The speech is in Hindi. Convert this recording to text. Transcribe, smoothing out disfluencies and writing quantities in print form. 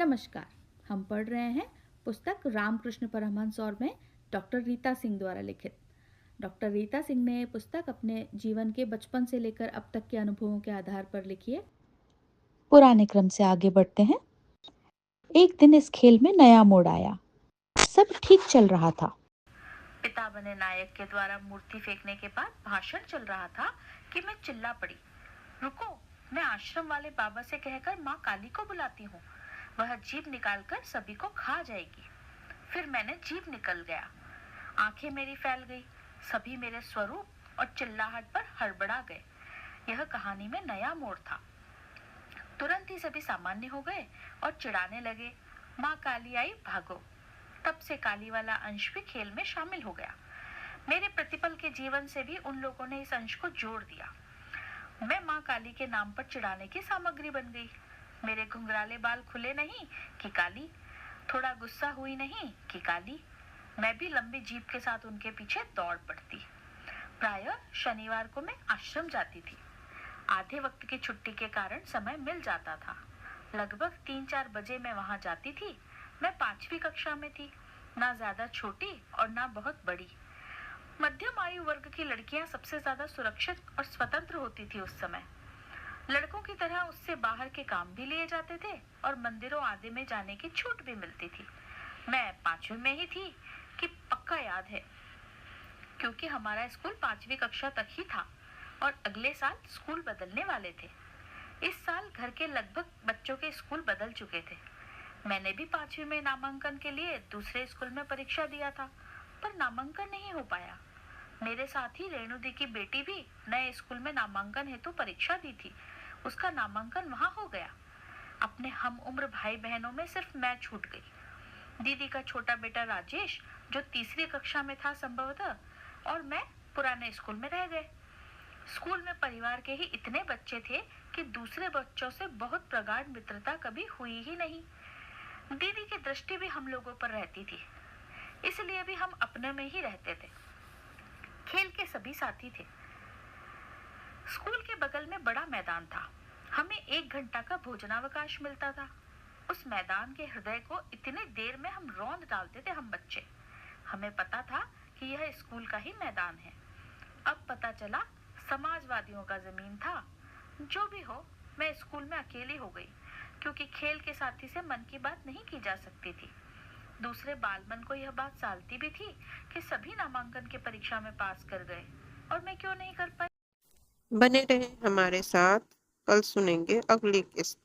नमस्कार। हम पढ़ रहे हैं पुस्तक रामकृष्ण परमहंस और में डॉक्टर रीता सिंह द्वारा लिखित। डॉक्टर रीता सिंह ने ये पुस्तक अपने जीवन के बचपन से लेकर अब तक के अनुभवों के आधार पर लिखी है। पुराने क्रम से आगे बढ़ते हैं। एक दिन इस खेल में नया मोड़ आया। सब ठीक चल रहा था। पिता बने नायक के द्वारा मूर्ति फेंकने के बाद भाषण चल रहा था कि मैं चिल्ला पड़ी, रुको, मैं आश्रम वाले बाबा से कहकर माँ काली को बुलाती हूँ। वह जीभ निकालकर सभी को खा जाएगी। फिर मैंने जीभ निकल गया। आंखें मेरी फैल गई। सभी मेरे स्वरूप और चिल्लाहट पर हड़बड़ा गए। यह कहानी में नया मोड़ था। तुरंत ही सभी सामान्य हो गए और चिढ़ाने लगे, माँ काली आई, भागो। तब से काली वाला अंश भी खेल में शामिल हो गया। मेरे प्रतिपल के जीवन से भी उन लोगों ने इस अंश को जोड़ दिया। मैं माँ काली के नाम पर चिढ़ाने की सामग्री बन गई। मेरे घुंघराले बाल खुले नहीं कि काली, थोड़ा गुस्सा हुई नहीं कि काली। मैं भी लंबी जीभ के साथ उनके पीछे दौड़ पड़ती। प्रायः शनिवार को मैं आश्रम जाती थी। आधे वक्त की छुट्टी के कारण समय मिल जाता था। लगभग 3-4 बजे मैं वहां जाती थी। मैं 5वीं कक्षा में थी, ना ज्यादा छोटी और ना बहुत बड़ी। मध्यम आयु वर्ग की लड़कियां सबसे ज्यादा सुरक्षित और स्वतंत्र होती थी उस समय। लड़कों की तरह उससे बाहर के काम भी लिए जाते थे और मंदिरों आदि में जाने की छूट भी मिलती थी। मैं 5वीं में ही थी कि पक्का याद है, क्योंकि हमारा स्कूल 5वीं कक्षा तक ही था और अगले साल स्कूल बदलने वाले थे। इस साल घर के लगभग बच्चों के स्कूल बदल चुके थे। मैंने भी 5वीं में नामांकन के लिए दूसरे स्कूल में परीक्षा दिया था, पर नामांकन नहीं हो पाया। मेरे साथ ही रेणु दी की बेटी भी नए स्कूल में नामांकन हेतु परीक्षा दी थी। उसका नामांकन वहां हो गया। अपने हम उम्र भाई बहनों में सिर्फ मैं छूट गई। दीदी का छोटा बेटा राजेश, जो तीसरी कक्षा में था संभवतः, और मैं पुराने स्कूल में रह गए। स्कूल में परिवार के ही इतने बच्चे थे कि दूसरे बच्चों से बहुत प्रगाढ़ मित्रता कभी हुई ही नहीं। दीदी की दृष्टि भी हम लोगों पर रहती थी, इसलिए भी हम अपने में ही रहते थे। खेल के सभी साथी थे। स्कूल के बगल में बड़ा मैदान था। हमें 1 घंटा का भोजनावकाश मिलता था। उस मैदान के हृदय को इतनी देर में हम रौंद डालते थे हम बच्चे। हमें पता था कि यह स्कूल का ही मैदान है। अब पता चला समाजवादियों का जमीन था। जो भी हो, मैं स्कूल में अकेली हो गई, क्योंकि खेल के साथी से मन की बात नहीं की जा सकती थी। दूसरे बालमन को यह बात सालती भी थी कि सभी नामांकन की परीक्षा में पास कर गए और मैं क्यों नहीं कर पाई। बने रहें हमारे साथ। कल सुनेंगे अगली किस्त।